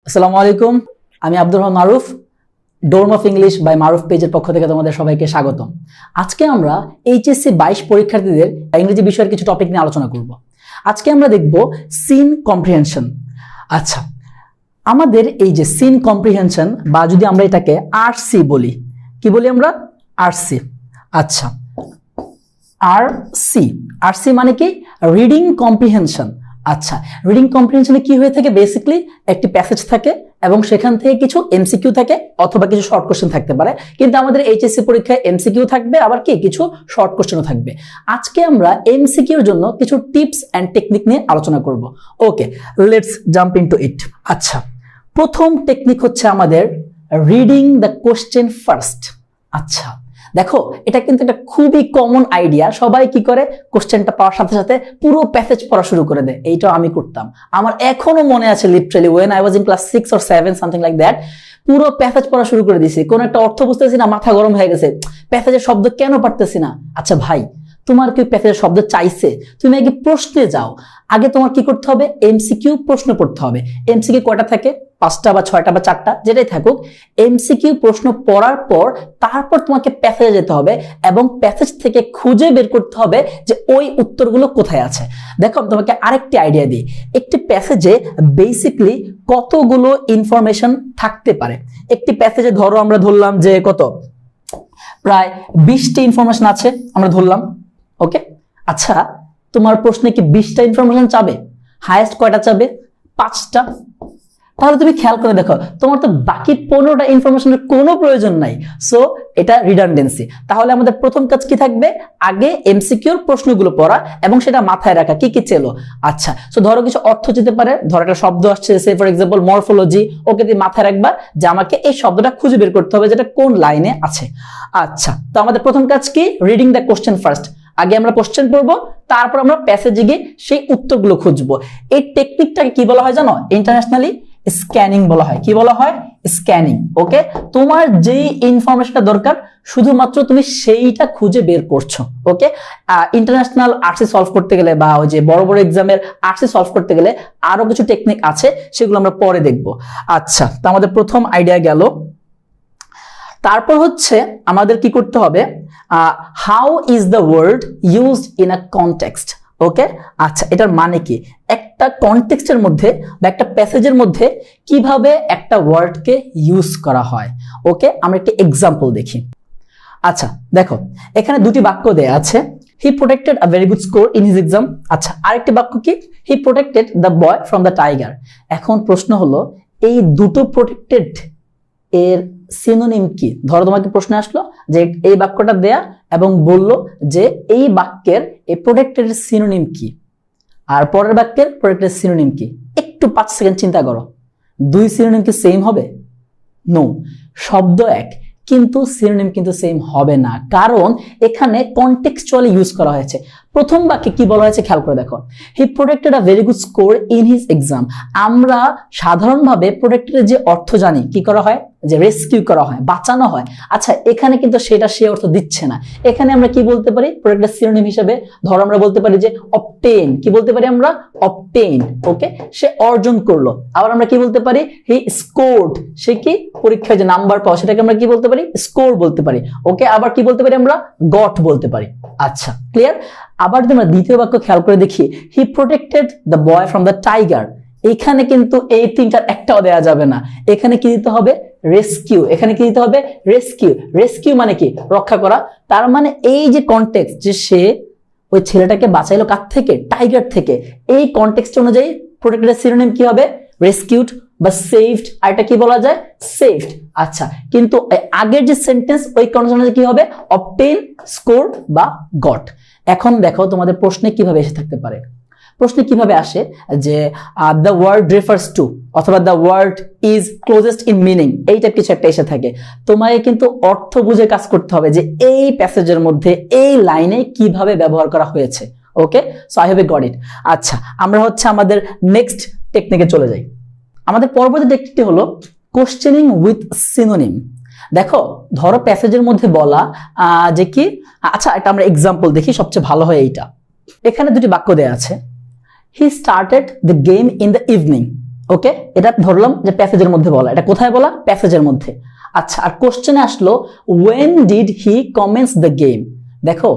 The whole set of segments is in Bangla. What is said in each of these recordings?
আসসালামু আলাইকুম, আমি আব্দুর রহমান মারুফ, ডোর্ম অফ ইংলিশ বাই মারুফ পেজের পক্ষ থেকে তোমাদের সবাইকে স্বাগতম। আজকে আমরা এইচএসসি 22 পরীক্ষার্থীদের ইংরেজি বিষয়ের কিছু টপিক নিয়ে আলোচনা করব। আজকে আমরা দেখব সিন কম্প্রিহেনশন। আচ্ছা, আমাদের এই যে সিন কম্প্রিহেনশন বা যদি আমরা এটাকে আরসি বলি, কি বলি আমরা? আরসি। আচ্ছা, আরসি মানে কি? Reading comprehension. আচ্ছা, রিডিং কম্প্রিহেনশনে কি হয়ে থাকে? বেসিক্যালি একটি প্যাসেজ থাকে এবং সেখান থেকে কিছু এমসিকিউ থাকে অথবা কিছু শর্ট কোশ্চেন থাকতে পারে, কিন্তু আমাদের এইচএসসি পরীক্ষায় এমসিকিউ থাকবে, আবার কি কিছু শর্ট কোশ্চেনও থাকবে। আজকে আমরা এমসিকিউর জন্য কিছু টিপস এন্ড টেকনিক নিয়ে আলোচনা করব। ওকে, লেটস জাম্প ইনটু ইট। আচ্ছা, প্রথম টেকনিক হচ্ছে আমাদের রিডিং দ্য কোশ্চেন ফার্স্ট। আচ্ছা দেখো, এটা কিন্তু একটা খুবই কমন আইডিয়া। সবাই কি করে? কোশ্চেনটা পাওয়ার সাথে সাথে পুরো প্যাসেজ পড়া শুরু করে দেয়। এইটা আমি করতাম, আমার এখনো মনে আছে, literally when I was in class 6 or 7 something like that. পুরো প্যাসেজ পড়া শুরু করে দিয়েছি, কোন একটা অর্থ বুঝতেছি না, মাথা গরম হয়ে গেছে, প্যাসেজের শব্দ কেন পারতেছি না। আচ্ছা ভাই, তোমার কি প্যাসেজের শব্দ চাইছে? তুমি আগে প্রশ্নে যাও। আগে তোমার কি করতে হবে? এমসিকিউ প্রশ্ন পড়তে হবে। এমসিকিউ কয়টা থাকে? 5টা বা 6টা বা 4টা, যেটাই থাকুক। এমসিকিউ প্রশ্ন পড়ার পর তারপর তোমাকে প্যাসেজে যেতে হবে এবং প্যাসেজ থেকে খুঁজে বের করতে হবে যে ওই উত্তরগুলো কোথায় আছে। দেখো, আমি তোমাকে আরেকটি আইডিয়া দিই। একটি প্যাসেজে বেসিক্যালি কতগুলো ইনফরমেশন থাকতে পারে। একটি প্যাসেজে ধরো আমরা ধরলাম যে কত, প্রায় 20টি ইনফরমেশন আছে আমরা ধরলাম। ওকে, আচ্ছা তোমার প্রশ্নে কি 20টা ইনফরমেশন চাবে? হাইয়েস্ট কয়টা চাবে? 5টা। তাহলে তুমি খেয়াল করে দেখো, তোমার তো বাকি 15টা ইনফরমেশনের কোনো প্রয়োজন নাই। সো এটা রিডান্ডেন্সি। তাহলে আমাদের প্রথম কাজ কি থাকবে? আগে এমসিকিউর প্রশ্নগুলো পড়া এবং সেটা মাথায় রাখা কি কি ছিল। আচ্ছা, সো ধরো কিছু অর্থ যেতে পারে, ধরো একটা শব্দ আসছে, সে ফর এক্সাম্পল মরফোলজি। ওকে, তুমি মাথায় রাখবা যে আমাকে এই শব্দটা খুঁজে বের করতে হবে যেটা কোন লাইনে আছে। আচ্ছা, তো আমাদের প্রথম কাজ কি? Reading the question first. আগে আমরা কোশ্চেন পড়বো, তারপর আমরা প্যাসেজে গিয়ে সেই উত্তরগুলো খুঁজবো। এই টেকনিকটাকে কি বলা হয় জানো? ইন্টারন্যাশনালি স্ক্যানিং বলা হয়। কি বলা হয়? স্ক্যানিং। ওকে, তোমার যেই ইনফরমেশনটা দরকার শুধুমাত্র তুমি সেইটা খুঁজে বের করছো। ওকে, ইন্টারন্যাশনাল আরসি সলভ করতে গেলে বা ওই যে বড় বড় এক্সামের আরসি সলভ করতে গেলে আরো কিছু টেকনিক আছে, সেগুলো আমরা পরে দেখব। আচ্ছা, তো আমাদের প্রথম আইডিয়া গেল। তারপর হচ্ছে আমাদের কি করতে হবে? How is the word used in a context. Okay, আচ্ছা এটার মানে কি? একটা কনটেক্সটের মধ্যে বা একটা প্যাসেজের মধ্যে কিভাবে একটা ওয়ার্ডকে ইউজ করা হয়। ওকে, আমরা একটা এক্সাম্পল দেখি। আচ্ছা দেখো, এখানে দুটি বাক্য দেয়া আছে। He protected a very good score in his exam. আচ্ছা, আরেকটি বাক্য কি? He protected the boy from the tiger. এখন প্রশ্ন হলো, এই দুটো প্রোটেক্টেড এর সিনোনিম কি? ধরো তোমাকে প্রশ্ন আসলো যে এই বাক্যটা দেয়া এবং বলল যে এই বাক্যের এই প্রোটেক্টেড এর সিনোনিম কি, আর পরের বাক্যের প্রোটেক্টেড সিনোনিম কি। একটু 5 সেকেন্ড চিন্তা করো, দুই সিনোনিম কি সেম হবে? নো, শব্দ এক কিন্তু সিনোনিম কিন্তু সেম হবে না, কারণ এখানে কনটেক্সচুয়ালি ইউজ করা হয়েছে। প্রথম বাক্যে কি বলা হয়েছে খেয়াল করে দেখো, he protected a very good score in his exam. আমরা সাধারণভাবে প্রোটেক্টেড যে অর্থ জানি, কি করা হয়? যে রেস্কিউ করা হয়, বাঁচানো হয়। আচ্ছা, এখানে কিন্তু সেটা সে অর্থ দিচ্ছে না। এখানে আমরা কি বলতে পারি প্রোটেক্টেড সিনোনিম হিসেবে? ধরো আমরা বলতে পারি যে অবটেইন। কি বলতে পারি আমরা? অবটেইন। ওকে, সে অর্জন করলো। আবার আমরা কি বলতে পারি? হি স্কোরড। সে কি পরীক্ষায় যে নাম্বার পাওয়া, সেটাকে আমরা কি বলতে পারি? স্কোর বলতে পারি। ওকে, আবার কি বলতে পারি আমরা? গট বলতে পারি। আচ্ছা, ক্লিয়ার? আবার যদি আমরা দ্বিতীয় বাক্য খেয়াল করে দেখি, he protected the boy from the tiger. এখানে কিন্তু এই তিনটার একটাও দেয়া যাবে না। এখানে কি দিতে হবে? রেস্কিউ। এখানে কি দিতে হবে? রেস্কিউ। রেস্কিউ মানে কি? রক্ষা করা। তার মানে এই যে কনটেক্সট, যে সে ওই ছেলেটাকে বাঁচাইলো কার থেকে? টাইগার থেকে। এই কনটেক্সট অনুযায়ী প্রোটেক্টেড সিনোনিম কি হবে? রেস্কিউড বা সেভড। আর এটা কি বলা যায়? সেভড। আচ্ছা, কিন্তু আগের যে সেন্টেন্স ওই কন্ডিশনে কি হবে? অবটেইন, স্কোর বা গট। এখন দেখো তোমাদের প্রশ্নে কিভাবে এসে থাকতে পারে। প্রশ্নে কিভাবে আসে যে দ্য ওয়ার্ড রেফার্স টু অথবা the word is closest in meaning, এই টাইপ কিছু একটা এসে থাকে। তোমাকে কিন্তু অর্থ বুঝে কাজ করতে হবে যে এই প্যাসেজের মধ্যে এই লাইনে কিভাবে ব্যবহার করা হয়েছে। Okay, so I have got it. আচ্ছা, আমরা হচ্ছে আমাদের নেক্সট টেকনিকে চলে যাই। আমাদের পরবর্তী টেকনিকটি হলো কোশ্চেনিং উইথ সিনোনিম। দেখো, ধরো প্যাসেজের মধ্যে বলা যে কি, আচ্ছা এটা আমরা এক্সাম্পল দেখি, সবচেয়ে ভালো হয় এইটা। এখানে দুটি বাক্য দেয়া আছে। He started the game in the evening. Okay, এটা ধরলাম যে প্যাসেজের মধ্যে বলা, এটা কোথায় বলা? প্যাসেজের মধ্যে। আচ্ছা, আর কোশ্চেনে আসলো when did he commence the game? দেখো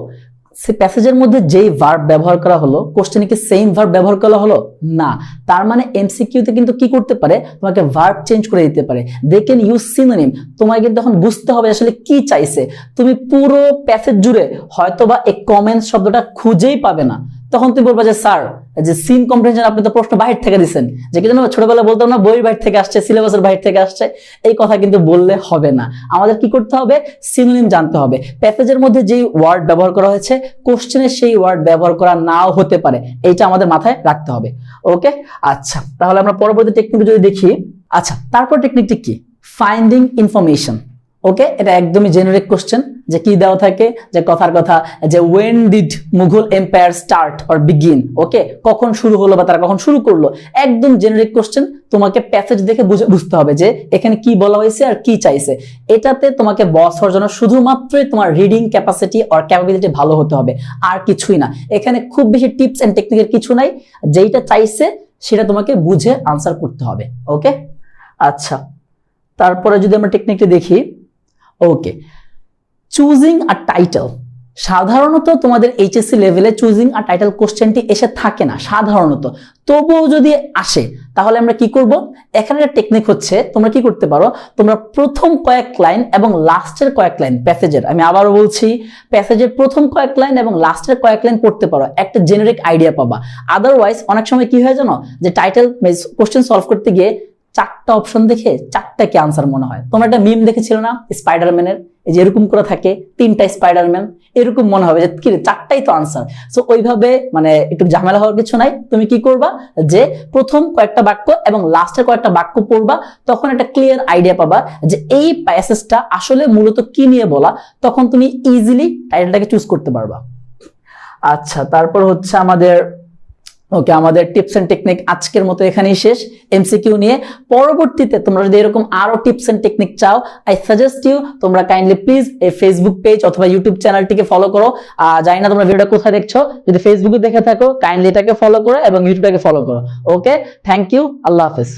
সে প্যাসেজের মধ্যে যেই ভার্ব ব্যবহার করা হলো, কোশ্চেনে কি সেম ভার্ব ব্যবহার করা হলো? না। তার মানে এমসিকিউতে কিন্তু কি করতে পারে, তোমাকে ভার্ব চেঞ্জ করে দিতে পারে। They can use synonym. তোমাকে কিন্তু তখন বুঝতে হবে আসলে কি চাইছে। তুমি পুরো প্যাসেজ জুড়ে হয়তোবা এই কমেন্টস শব্দটা খুঁজেই পাবে না, তখন তুমি বলবা যে স্যার যে সিন কম্প্রিহেনশন আপনি তো প্রশ্ন বাহির থেকে দিচ্ছেন, যে কি জানো ছোটবেলায় বলতাম না বইয়ের বাহির থেকে আসছে, সিলেবাসের বাহির থেকে আসছে, এই কথা কিন্তু বললে হবে না। আমাদের কি করতে হবে? সিনোনিম জানতে হবে। প্যাসেজের মধ্যে যেই ওয়ার্ড ব্যবহার করা হয়েছে কোশ্চেনে সেই ওয়ার্ড ব্যবহার করা নাও হতে পারে, এইটা আমাদের মাথায় রাখতে হবে। ওকে, আচ্ছা তাহলে আমরা পরবর্তী টেকনিক যদি দেখি। আচ্ছা, তারপর টেকনিকটি কি? Finding information. ওকে, এটা একদমই জেনারিক কোশ্চেন, যে কি দেওয়া থাকে, যে কথার কথা যে when did Mughal empire start or begin. Okay, কখন শুরু হলো বা তারা কখন শুরু করলো, একদম জেনারিক কোশ্চেন। তোমাকে প্যাসেজ দেখে বুঝতে হবে যে এখানে কি বলা হয়েছে আর কি চাইছে। এটাতে তোমাকে বস হওয়ার জন্য শুধুমাত্রই তোমার রিডিং ক্যাপাসিটি অর ক্যাপাবিলিটি ভালো হতে হবে, আর কিছুই না। এখানে খুব বেশি টিপস এন্ড টেকনিকের কিছু নাই, যেইটা চাইছে সেটা তোমাকে বুঝে আনসার করতে হবে। ওকে, আচ্ছা তারপরে যদি আমরা টেকনিকটি দেখি। ওকে, চুজিং আ টাইটেল। সাধারণত তোমাদের এইচএসসি লেভেলে চুজিং আ টাইটেল কোশ্চেনটি এসে থাকে না সাধারণত, তবুও যদি আসে তাহলে আমরা কি করব? এখানে একটা টেকনিক হচ্ছে, তোমরা কি করতে পারো, তোমরা প্রথম কয়েক লাইন এবং লাস্টের কয়েক লাইন প্যাসেজের, আমি আবারও বলছি, প্যাসেজের প্রথম কয়েক লাইন এবং লাস্টের কয়েক লাইন পড়তে পারো, একটা জেনারিক আইডিয়া পাবা। আদারওয়াইজ অনেক সময় কি হয় জানো, যে টাইটেল কোশ্চেন সলভ করতে গিয়ে চারটা অপশন দেখে চারটা কি আনসার মনে হয়। তোমরা একটা মিম দেখেছিল না স্পাইডারম্যানের, এই যে এরকম করে থাকে তিনটা স্পাইডারম্যান, এরকম মনে হবে যে কি চারটাই তো আনসার। সো ওইভাবে মানে একটু ঝামেলা হওয়ার কিছু নাই। তুমি কি করবা, যে প্রথম কয়েকটা বাক্য এবং লাস্টের কয়েকটা বাক্য পড়বা, তখন একটা ক্লিয়ার আইডিয়া পাবা যে এই প্যাসেজটা আসলে মূলত কি নিয়ে বলা, তখন তুমি ইজিলি টাইটেলটাকে চুজ করতে পারবা। আচ্ছা, তারপর হচ্ছে আমাদের ওকে, আমাদের টিপস এন্ড টেকনিক আজকের মতো এখানেই শেষ এমসিকিউ নিয়ে। পরবর্তীতে তোমরা যদি এরকম আরো টিপস এন্ড টেকনিক চাও, আই সাজেস্ট ইউ তোমরা কাইন্ডলি প্লিজ এই ফেসবুক পেজ অথবা ইউটিউব চ্যানেলটিকে ফলো করো। জানি না তোমরা ভিডিওটা কোথায় দেখছো, যদি ফেসবুকে দেখে থাকো কাইন্ডলি এটাকে ফলো করো এবং ইউটিউবটাকে ফলো করো। ওকে, থ্যাংক ইউ, আল্লাহ হাফেজ।